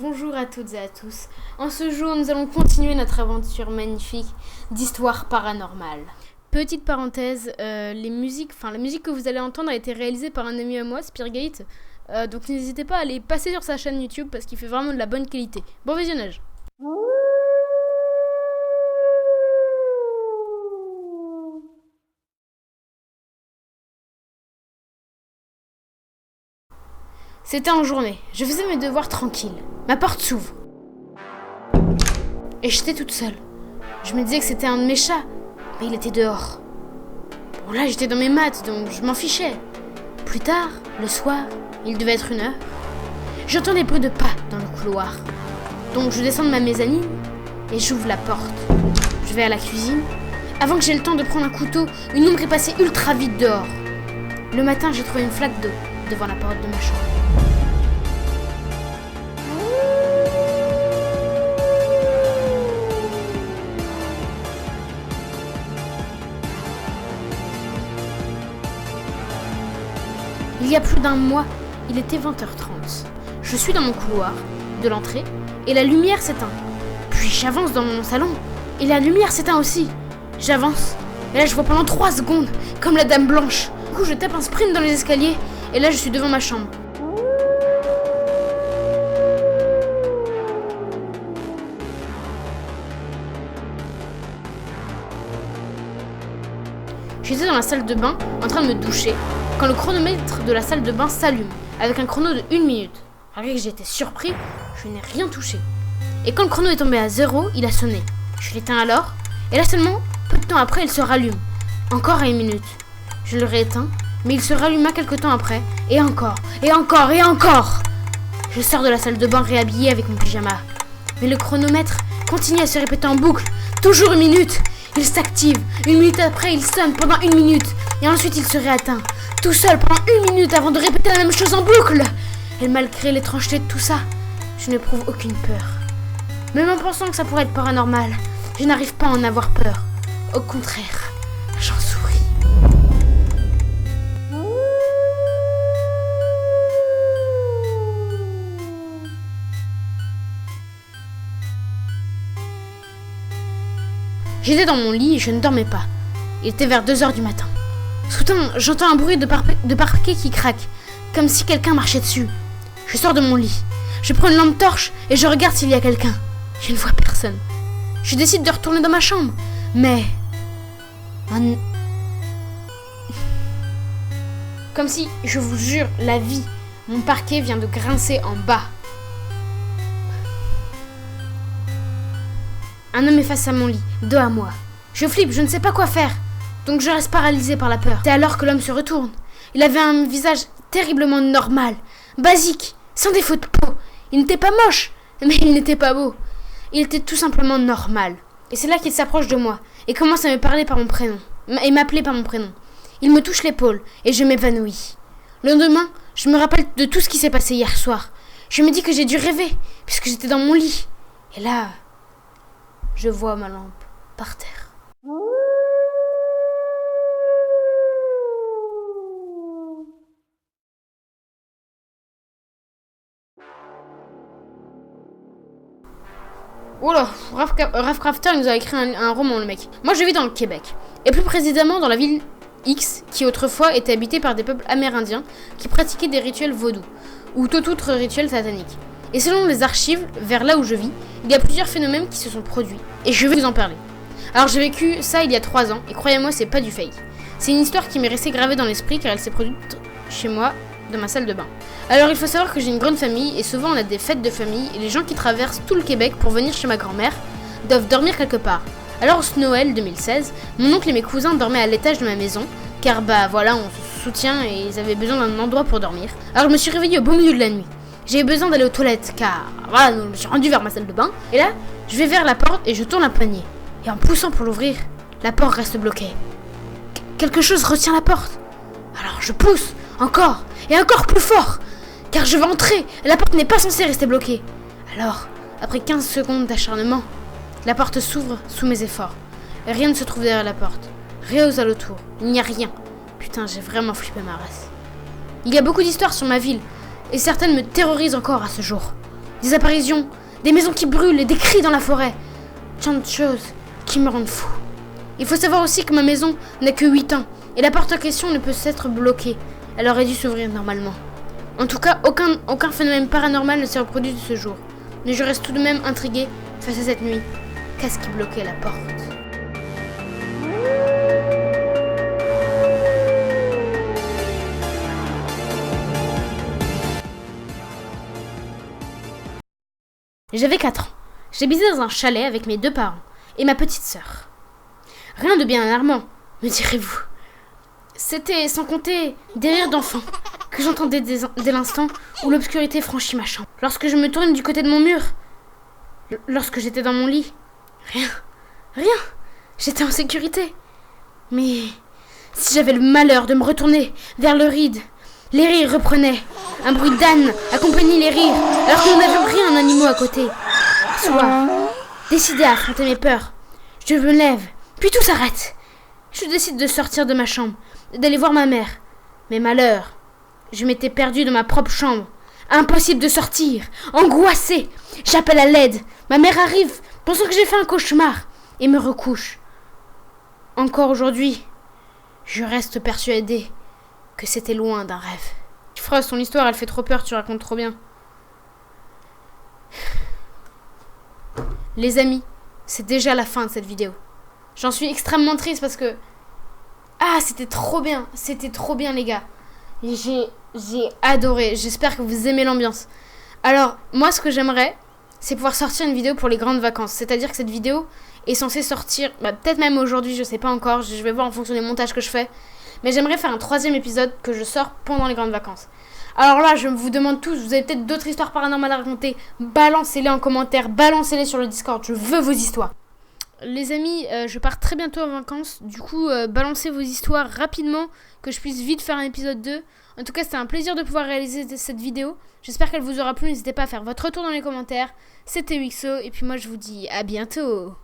Bonjour à toutes et à tous. En ce jour, nous allons continuer notre aventure magnifique d'histoire paranormale. Petite parenthèse, la musique que vous allez entendre a été réalisée par un ami à moi, Speargate. Donc n'hésitez pas à aller passer sur sa chaîne YouTube parce qu'il fait vraiment de la bonne qualité. Bon visionnage. C'était en journée. Je faisais mes devoirs tranquille. Ma porte s'ouvre. Et j'étais toute seule. Je me disais que c'était un de mes chats, mais il était dehors. Bon là, j'étais dans mes maths, donc je m'en fichais. Plus tard, le soir, il devait être 1h. J'entends des bruits de pas dans le couloir. Donc je descends de ma mezzanine et j'ouvre la porte. Je vais à la cuisine. Avant que j'aie le temps de prendre un couteau, une ombre est passée ultra vite dehors. Le matin, j'ai trouvé une flaque d'eau devant la porte de ma chambre. Il y a plus d'un mois, il était 20h30. Je suis dans mon couloir de l'entrée et la lumière s'éteint. Puis j'avance dans mon salon et la lumière s'éteint aussi. J'avance et là je vois pendant 3 secondes comme la dame blanche. Du coup je tape un sprint dans les escaliers et là je suis devant ma chambre. J'étais dans la salle de bain en train de me doucher quand le chronomètre de la salle de bain s'allume avec un chrono de 1 minute. Malgré que j'étais surpris, je n'ai rien touché. Et quand le chrono est tombé à 0, il a sonné. Je l'éteins alors, et là seulement, peu de temps après, il se rallume. Encore à 1 minute. Je le rééteins, mais il se ralluma quelque temps après, et encore, et encore, et encore. Je sors de la salle de bain réhabillée avec mon pyjama. Mais le chronomètre continue à se répéter en boucle, toujours 1 minute. Il s'active, 1 minute après, il sonne pendant 1 minute, et ensuite il se réatteint, tout seul pendant 1 minute avant de répéter la même chose en boucle. Et malgré l'étrangeté de tout ça, je n'éprouve aucune peur. Même en pensant que ça pourrait être paranormal, je n'arrive pas à en avoir peur. Au contraire, j'en souris. J'étais dans mon lit et je ne dormais pas. Il était vers 2h du matin. Soudain, j'entends un bruit de parquet qui craque, comme si quelqu'un marchait dessus. Je sors de mon lit. Je prends une lampe torche et je regarde s'il y a quelqu'un. Je ne vois personne. Je décide de retourner dans ma chambre. Mais... Comme si, je vous jure, la vie, mon parquet vient de grincer en bas. Un homme est face à mon lit, dos à moi. Je flippe, je ne sais pas quoi faire. Donc je reste paralysée par la peur. C'est alors que l'homme se retourne. Il avait un visage terriblement normal, basique, sans défaut de peau. Il n'était pas moche, mais il n'était pas beau. Il était tout simplement normal. Et c'est là qu'il s'approche de moi et commence à me parler par mon prénom. Et m'appeler par mon prénom. Il me touche l'épaule et je m'évanouis. Le lendemain, je me rappelle de tout ce qui s'est passé hier soir. Je me dis que j'ai dû rêver, puisque j'étais dans mon lit. Et là, je vois ma lampe par terre. Oula, Ravecrafter il nous a écrit un roman, le mec. Moi je vis dans le Québec, et plus précisément dans la ville X, qui autrefois était habitée par des peuples amérindiens qui pratiquaient des rituels vaudous, ou tout autre rituel satanique. Et selon les archives, vers là où je vis, il y a plusieurs phénomènes qui se sont produits, et je vais vous en parler. Alors j'ai vécu ça il y a 3 ans, et croyez-moi c'est pas du fake. C'est une histoire qui m'est restée gravée dans l'esprit car elle s'est produite chez moi, dans ma salle de bain. Alors il faut savoir que j'ai une grande famille et souvent on a des fêtes de famille et les gens qui traversent tout le Québec pour venir chez ma grand-mère doivent dormir quelque part. Alors ce Noël 2016, mon oncle et mes cousins dormaient à l'étage de ma maison car bah voilà on se soutient et ils avaient besoin d'un endroit pour dormir. Alors je me suis réveillée au beau milieu de la nuit. J'ai eu besoin d'aller aux toilettes car voilà donc je me suis rendue vers ma salle de bain et là je vais vers la porte et je tourne un poignet. Et en poussant pour l'ouvrir, la porte reste bloquée. Quelque chose retient la porte. Alors je pousse encore et encore plus fort. Car je veux entrer, la porte n'est pas censée rester bloquée. Alors, après 15 secondes d'acharnement, la porte s'ouvre sous mes efforts. Et rien ne se trouve derrière la porte. Rien aux alentours, il n'y a rien. Putain, j'ai vraiment flippé ma race. Il y a beaucoup d'histoires sur ma ville, et certaines me terrorisent encore à ce jour. des apparitions, des maisons qui brûlent et des cris dans la forêt. Tant de choses qui me rendent fou. Il faut savoir aussi que ma maison n'a que 8 ans et la porte en question ne peut s'être bloquée. Elle aurait dû s'ouvrir normalement. En tout cas, aucun phénomène paranormal ne s'est reproduit de ce jour. Mais je reste tout de même intriguée face à cette nuit. Qu'est-ce qui bloquait la porte ? J'avais 4 ans. J'habitais dans un chalet avec mes 2 parents et ma petite sœur. Rien de bien alarmant, me direz-vous. C'était sans compter des rires d'enfants que j'entendais dès l'instant où l'obscurité franchit ma chambre. Lorsque je me tourne du côté de mon mur, lorsque j'étais dans mon lit, rien, j'étais en sécurité. Mais si j'avais le malheur de me retourner vers le ride, les rires reprenaient. Un bruit d'âne accompagnait les rires, alors que nous n'avions rien d'animaux à côté. Soit, décidé à affronter mes peurs, je me lève, puis tout s'arrête. Je décide de sortir de ma chambre et d'aller voir ma mère. Mais malheur, je m'étais perdue dans ma propre chambre. Impossible de sortir, angoissée. J'appelle à l'aide. Ma mère arrive, pensant que j'ai fait un cauchemar, et me recouche. Encore aujourd'hui, je reste persuadée que c'était loin d'un rêve. Frost, ton histoire, elle fait trop peur, tu racontes trop bien. Les amis, c'est déjà la fin de cette vidéo. J'en suis extrêmement triste parce que... Ah, c'était trop bien les gars. Et j'ai adoré, j'espère que vous aimez l'ambiance. Alors, moi ce que j'aimerais, c'est pouvoir sortir une vidéo pour les grandes vacances. C'est-à-dire que cette vidéo est censée sortir, peut-être même aujourd'hui, je sais pas encore, je vais voir en fonction des montages que je fais. Mais j'aimerais faire un 3e épisode que je sors pendant les grandes vacances. Alors là, je vous demande tous, vous avez peut-être d'autres histoires paranormales à raconter, balancez-les en commentaire, balancez-les sur le Discord, je veux vos histoires. Les amis, je pars très bientôt en vacances, du coup, balancez vos histoires rapidement, que je puisse vite faire un épisode 2. En tout cas, c'était un plaisir de pouvoir réaliser cette vidéo. J'espère qu'elle vous aura plu, n'hésitez pas à faire votre retour dans les commentaires. C'était UXO, et puis moi je vous dis à bientôt.